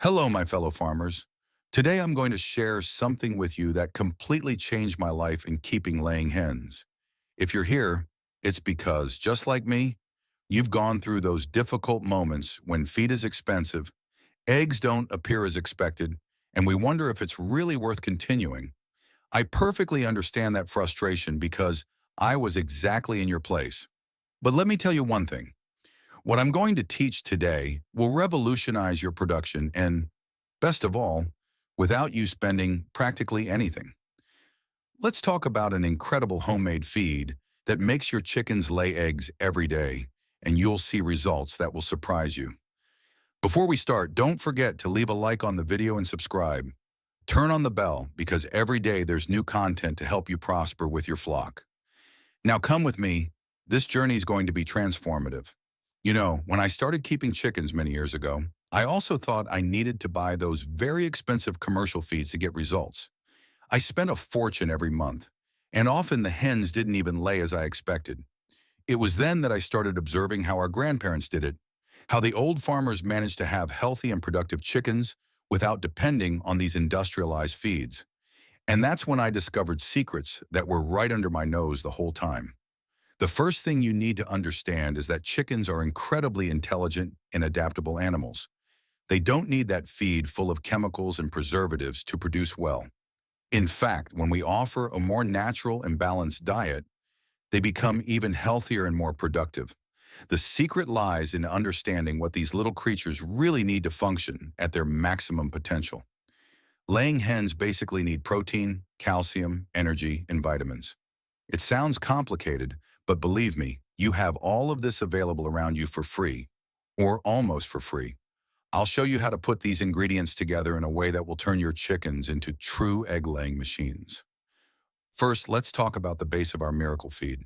Hello, my fellow farmers. Today I'm going to share something with you that completely changed my life in keeping laying hens. If you're here, it's because, just like me, you've gone through those difficult moments when feed is expensive, eggs don't appear as expected, and we wonder if it's really worth continuing. I perfectly understand that frustration because I was exactly in your place. But let me tell you one thing. What I'm going to teach today will revolutionize your production and, best of all, without you spending practically anything. Let's talk about an incredible homemade feed that makes your chickens lay eggs every day, and you'll see results that will surprise you. Before we start, don't forget to leave a like on the video and subscribe. Turn on the bell because every day there's new content to help you prosper with your flock. Now come with me. This journey is going to be transformative. You know, when I started keeping chickens many years ago, I also thought I needed to buy those very expensive commercial feeds to get results. I spent a fortune every month, and often the hens didn't even lay as I expected. It was then that I started observing how our grandparents did it, how the old farmers managed to have healthy and productive chickens without depending on these industrialized feeds. And that's when I discovered secrets that were right under my nose the whole time. The first thing you need to understand is that chickens are incredibly intelligent and adaptable animals. They don't need that feed full of chemicals and preservatives to produce well. In fact, when we offer a more natural and balanced diet, they become even healthier and more productive. The secret lies in understanding what these little creatures really need to function at their maximum potential. Laying hens basically need protein, calcium, energy, and vitamins. It sounds complicated, but believe me, you have all of this available around you for free, or almost for free. I'll show you how to put these ingredients together in a way that will turn your chickens into true egg-laying machines. First, let's talk about the base of our miracle feed.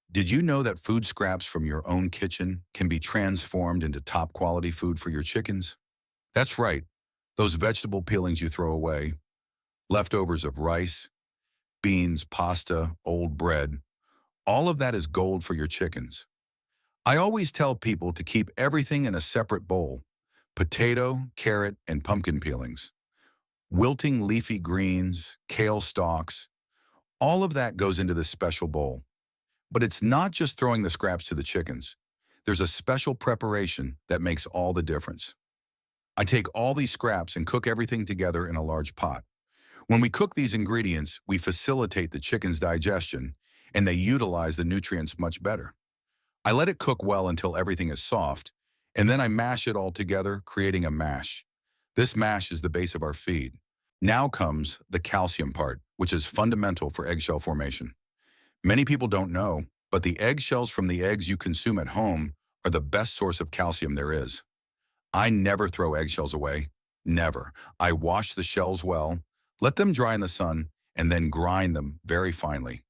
Did you know that food scraps from your own kitchen can be transformed into top-quality food for your chickens? That's right, those vegetable peelings you throw away, leftovers of rice, beans, pasta, old bread, all of that is gold for your chickens. I always tell people to keep everything in a separate bowl: potato, carrot, and pumpkin peelings, wilting leafy greens, kale stalks, all of that goes into this special bowl. But it's not just throwing the scraps to the chickens. There's a special preparation that makes all the difference. I take all these scraps and cook everything together in a large pot. When we cook these ingredients, we facilitate the chicken's digestion, and they utilize the nutrients much better. I let it cook well until everything is soft, and then I mash it all together, creating a mash. This mash is the base of our feed. Now comes the calcium part, which is fundamental for eggshell formation. Many people don't know, but the eggshells from the eggs you consume at home are the best source of calcium there is. I never throw eggshells away. Never. I wash the shells well, let them dry in the sun, and then grind them very finely.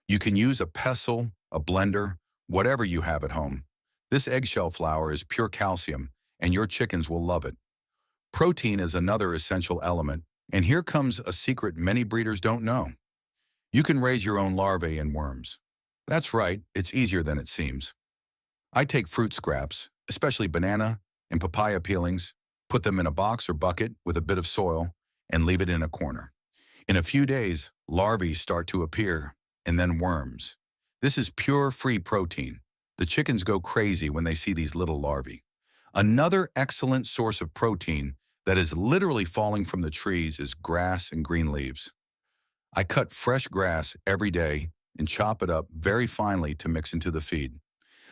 You can use a pestle, a blender, whatever you have at home. This eggshell flour is pure calcium, and your chickens will love it. Protein is another essential element, and here comes a secret many breeders don't know. You can raise your own larvae and worms. That's right, it's easier than it seems. I take fruit scraps, especially banana and papaya peelings, put them in a box or bucket with a bit of soil, and leave it in a corner. In a few days, larvae start to appear, and then worms. This is pure free protein. The chickens go crazy when they see these little larvae. Another excellent source of protein that is literally falling from the trees is grass and green leaves. I cut fresh grass every day and chop it up very finely to mix into the feed.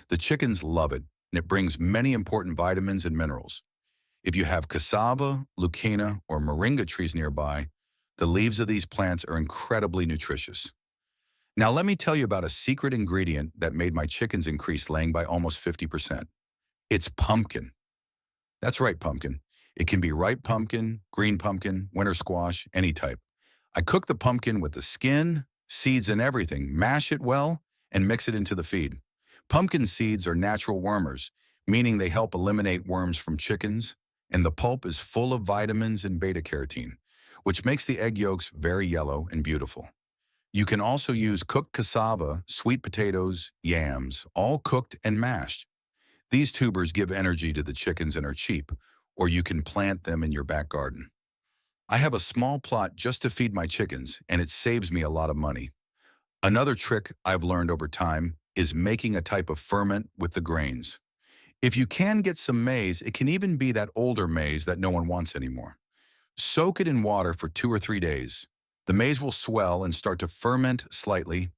The chickens love it, and it brings many important vitamins and minerals. If you have cassava, leucaena, or moringa trees nearby, the leaves of these plants are incredibly nutritious. Now let me tell you about a secret ingredient that made my chickens increase laying by almost 50%. It's pumpkin. That's right, pumpkin. It can be ripe pumpkin, green pumpkin, winter squash, any type. I cook the pumpkin with the skin, seeds, and everything, mash it well, and mix it into the feed. Pumpkin seeds are natural wormers, meaning they help eliminate worms from chickens, and the pulp is full of vitamins and beta-carotene, which makes the egg yolks very yellow and beautiful. You can also use cooked cassava, sweet potatoes, yams, all cooked and mashed. These tubers give energy to the chickens and are cheap, or you can plant them in your back garden. I have a small plot just to feed my chickens, and it saves me a lot of money. Another trick I've learned over time is making a type of ferment with the grains. If you can get some maize, it can even be that older maize that no one wants anymore. Soak it in water for 2 or 3 days. The maize will swell and start to ferment slightly.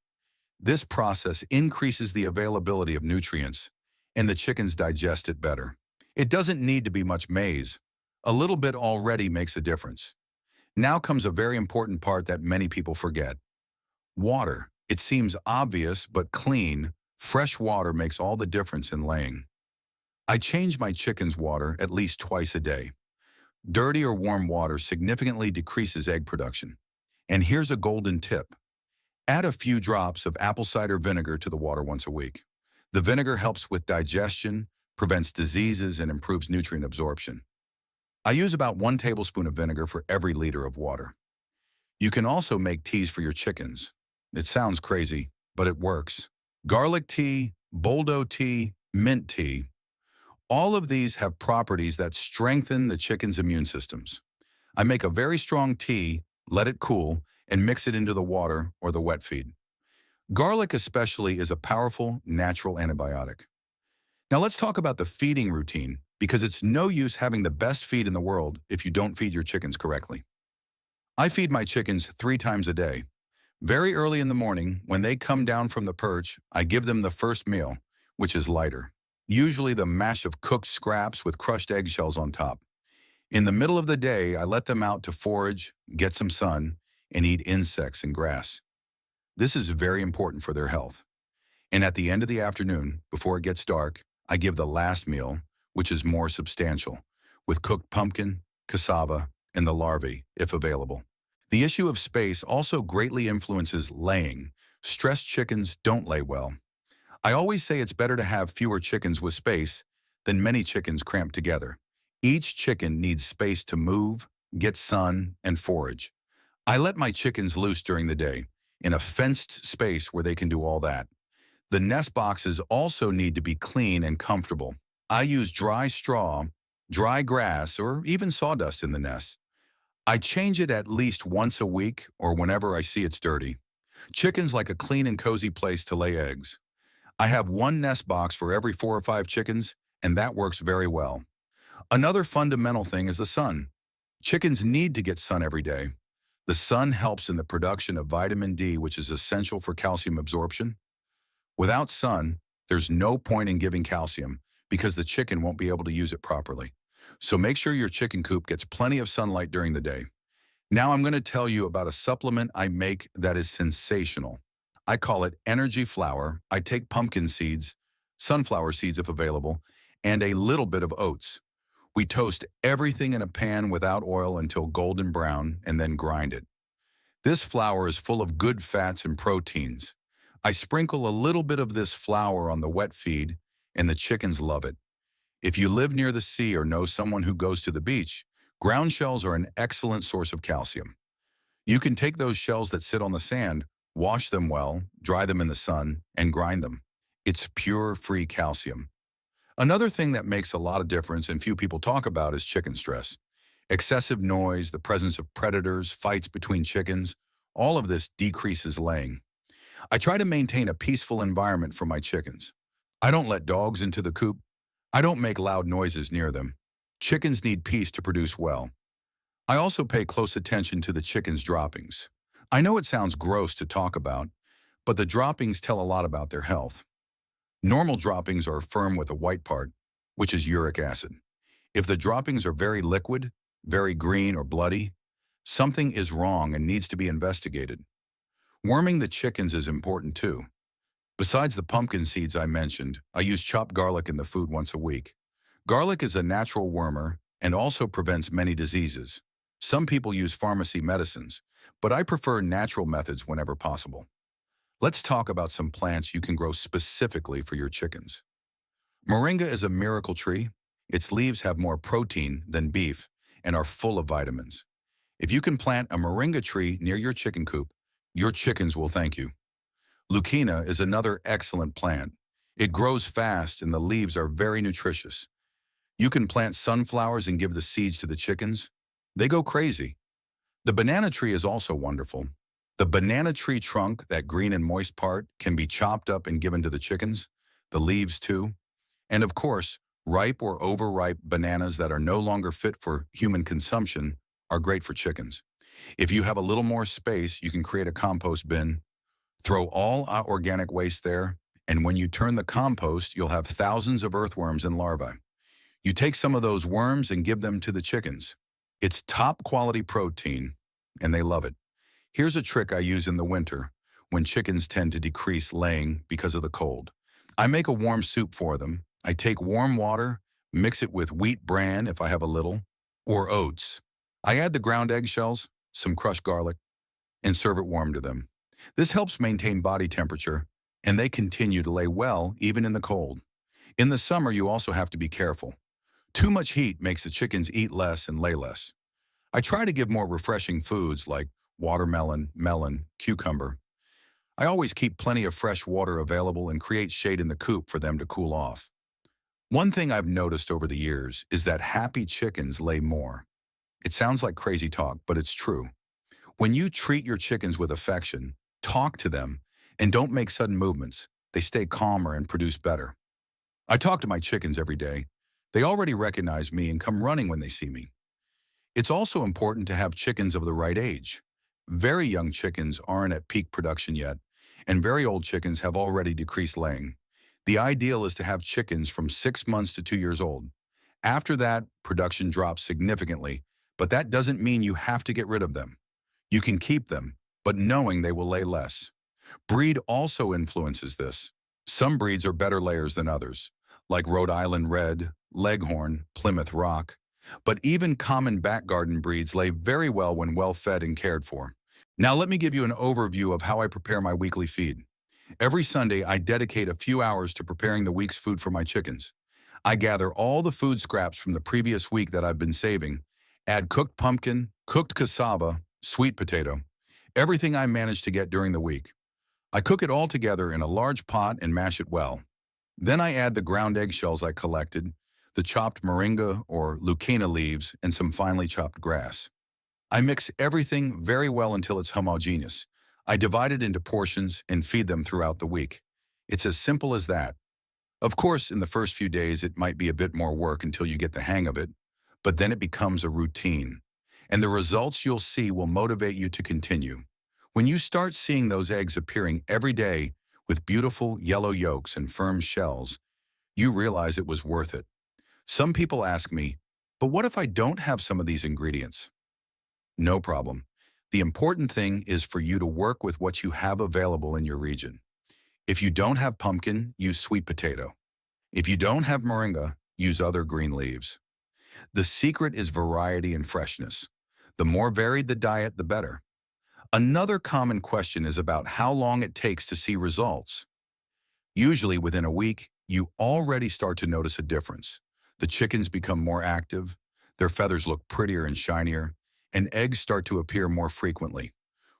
This process increases the availability of nutrients, and the chickens digest it better. It doesn't need to be much maize. A little bit already makes a difference. Now comes a very important part that many people forget. Water. It seems obvious, but clean, fresh water makes all the difference in laying. I change my chickens' water at least twice a day. Dirty or warm water significantly decreases egg production. And here's a golden tip. Add a few drops of apple cider vinegar to the water once a week. The vinegar helps with digestion, prevents diseases, and improves nutrient absorption. I use about 1 tablespoon of vinegar for every liter of water. You can also make teas for your chickens. It sounds crazy, but it works. Garlic tea, boldo tea, mint tea. All of these have properties that strengthen the chicken's immune systems. I make a very strong tea, let it cool, and mix it into the water or the wet feed. Garlic especially is a powerful natural antibiotic. Now let's talk about the feeding routine, because it's no use having the best feed in the world if you don't feed your chickens correctly. I feed my chickens 3 times a day. Very early in the morning, when they come down from the perch, I give them the first meal, which is lighter. Usually the mash of cooked scraps with crushed eggshells on top. In the middle of the day, I let them out to forage, get some sun, and eat insects and grass. This is very important for their health. And at the end of the afternoon, before it gets dark, I give the last meal, which is more substantial, with cooked pumpkin, cassava, and the larvae, if available. The issue of space also greatly influences laying. Stressed chickens don't lay well. I always say it's better to have fewer chickens with space than many chickens cramped together. Each chicken needs space to move, get sun, and forage. I let my chickens loose during the day, in a fenced space where they can do all that. The nest boxes also need to be clean and comfortable. I use dry straw, dry grass, or even sawdust in the nest. I change it at least once a week or whenever I see it's dirty. Chickens like a clean and cozy place to lay eggs. I have 1 nest box for every 4 or 5 chickens, and that works very well. Another fundamental thing is the sun. Chickens need to get sun every day. The sun helps in the production of vitamin D, which is essential for calcium absorption. Without sun, there's no point in giving calcium because the chicken won't be able to use it properly. So make sure your chicken coop gets plenty of sunlight during the day. Now I'm going to tell you about a supplement I make that is sensational. I call it energy flour. I take pumpkin seeds, sunflower seeds if available, and a little bit of oats. We toast everything in a pan without oil until golden brown and then grind it. This flour is full of good fats and proteins. I sprinkle a little bit of this flour on the wet feed, and the chickens love it. If you live near the sea or know someone who goes to the beach, ground shells are an excellent source of calcium. You can take those shells that sit on the sand, wash them well, dry them in the sun, and grind them. It's pure, free calcium. Another thing that makes a lot of difference and few people talk about is chicken stress. Excessive noise, the presence of predators, fights between chickens, all of this decreases laying. I try to maintain a peaceful environment for my chickens. I don't let dogs into the coop. I don't make loud noises near them. Chickens need peace to produce well. I also pay close attention to the chickens' droppings. I know it sounds gross to talk about, but the droppings tell a lot about their health. Normal droppings are firm with a white part, which is uric acid. If the droppings are very liquid, very green or bloody, something is wrong and needs to be investigated. Worming the chickens is important too. Besides the pumpkin seeds I mentioned, I use chopped garlic in the food once a week. Garlic is a natural wormer and also prevents many diseases. Some people use pharmacy medicines, but I prefer natural methods whenever possible. Let's talk about some plants you can grow specifically for your chickens. Moringa is a miracle tree. Its leaves have more protein than beef and are full of vitamins. If you can plant a moringa tree near your chicken coop, your chickens will thank you. Leucaena is another excellent plant. It grows fast and the leaves are very nutritious. You can plant sunflowers and give the seeds to the chickens. They go crazy. The banana tree is also wonderful. The banana tree trunk, that green and moist part, can be chopped up and given to the chickens. The leaves too. And of course, ripe or overripe bananas that are no longer fit for human consumption are great for chickens. If you have a little more space, you can create a compost bin, throw all our organic waste there, and when you turn the compost, you'll have thousands of earthworms and larvae. You take some of those worms and give them to the chickens. It's top quality protein, and they love it. Here's a trick I use in the winter when chickens tend to decrease laying because of the cold. I make a warm soup for them. I take warm water, mix it with wheat bran if I have a little, or oats. I add the ground eggshells, some crushed garlic, and serve it warm to them. This helps maintain body temperature, and they continue to lay well even in the cold. In the summer, you also have to be careful. Too much heat makes the chickens eat less and lay less. I try to give more refreshing foods like watermelon, melon, cucumber. I always keep plenty of fresh water available and create shade in the coop for them to cool off. One thing I've noticed over the years is that happy chickens lay more. It sounds like crazy talk, but it's true. When you treat your chickens with affection, talk to them, and don't make sudden movements, they stay calmer and produce better. I talk to my chickens every day. They already recognize me and come running when they see me. It's also important to have chickens of the right age. Very young chickens aren't at peak production yet, and very old chickens have already decreased laying. The ideal is to have chickens from 6 months to 2 years old. After that, production drops significantly, but that doesn't mean you have to get rid of them. You can keep them, but knowing they will lay less. Breed also influences this. Some breeds are better layers than others, like Rhode Island Red, Leghorn, Plymouth Rock. But even common back garden breeds lay very well when well fed and cared for. Now let me give you an overview of how I prepare my weekly feed. Every Sunday, I dedicate a few hours to preparing the week's food for my chickens. I gather all the food scraps from the previous week that I've been saving, add cooked pumpkin, cooked cassava, sweet potato, everything I manage to get during the week. I cook it all together in a large pot and mash it well. Then I add the ground eggshells I collected, the chopped moringa or lucena leaves, and some finely chopped grass. I mix everything very well until it's homogeneous. I divide it into portions and feed them throughout the week. It's as simple as that. Of course, in the first few days, it might be a bit more work until you get the hang of it, but then it becomes a routine. And the results you'll see will motivate you to continue. When you start seeing those eggs appearing every day with beautiful yellow yolks and firm shells, you realize it was worth it. Some people ask me, but what if I don't have some of these ingredients? No problem. The important thing is for you to work with what you have available in your region. If you don't have pumpkin, use sweet potato. If you don't have moringa, use other green leaves. The secret is variety and freshness. The more varied the diet, the better. Another common question is about how long it takes to see results. Usually within a week, you already start to notice a difference. The chickens become more active, their feathers look prettier and shinier, and eggs start to appear more frequently.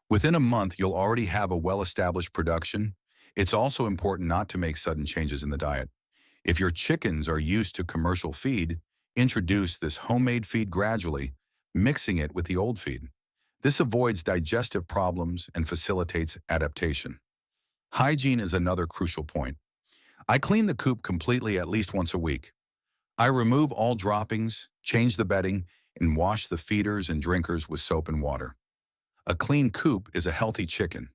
Within a month, you'll already have a well-established production. It's also important not to make sudden changes in the diet. If your chickens are used to commercial feed, introduce this homemade feed gradually, mixing it with the old feed. This avoids digestive problems and facilitates adaptation. Hygiene is another crucial point. I clean the coop completely at least once a week. I remove all droppings, change the bedding, and wash the feeders and drinkers with soap and water. A clean coop is a healthy chicken.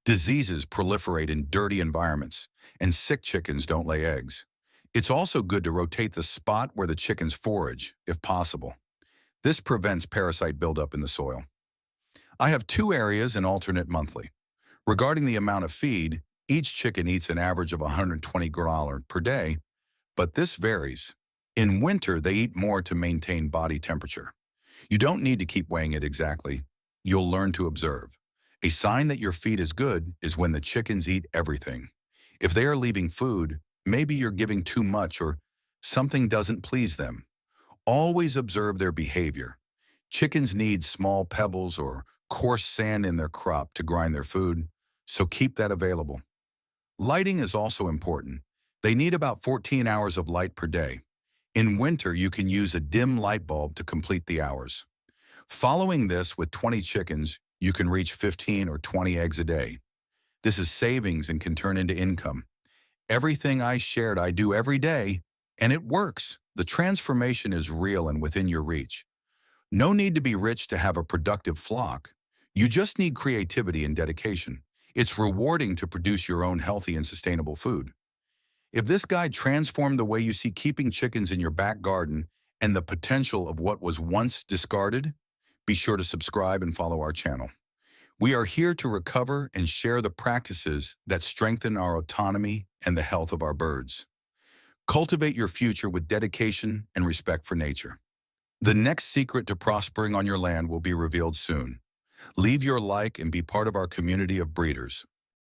Diseases proliferate in dirty environments, and sick chickens don't lay eggs. It's also good to rotate the spot where the chickens forage, if possible. This prevents parasite buildup in the soil. I have 2 areas and alternate monthly. Regarding the amount of feed, each chicken eats an average of 120 grams per day, but this varies. In winter, they eat more to maintain body temperature. You don't need to keep weighing it exactly. You'll learn to observe. A sign that your feed is good is when the chickens eat everything. If they are leaving food, maybe you're giving too much or something doesn't please them. Always observe their behavior. Chickens need small pebbles or coarse sand in their crop to grind their food, so keep that available. Lighting is also important. They need about 14 hours of light per day. In winter, you can use a dim light bulb to complete the hours. Following this with 20 chickens, you can reach 15 or 20 eggs a day. This is savings and can turn into income. Everything I shared, I do every day, and it works. The transformation is real and within your reach. No need to be rich to have a productive flock. You just need creativity and dedication. It's rewarding to produce your own healthy and sustainable food. If this guide transformed the way you see keeping chickens in your back garden and the potential of what was once discarded, be sure to subscribe and follow our channel. We are here to recover and share the practices that strengthen our autonomy and the health of our birds. Cultivate your future with dedication and respect for nature. The next secret to prospering on your land will be revealed soon. Leave your like and be part of our community of breeders.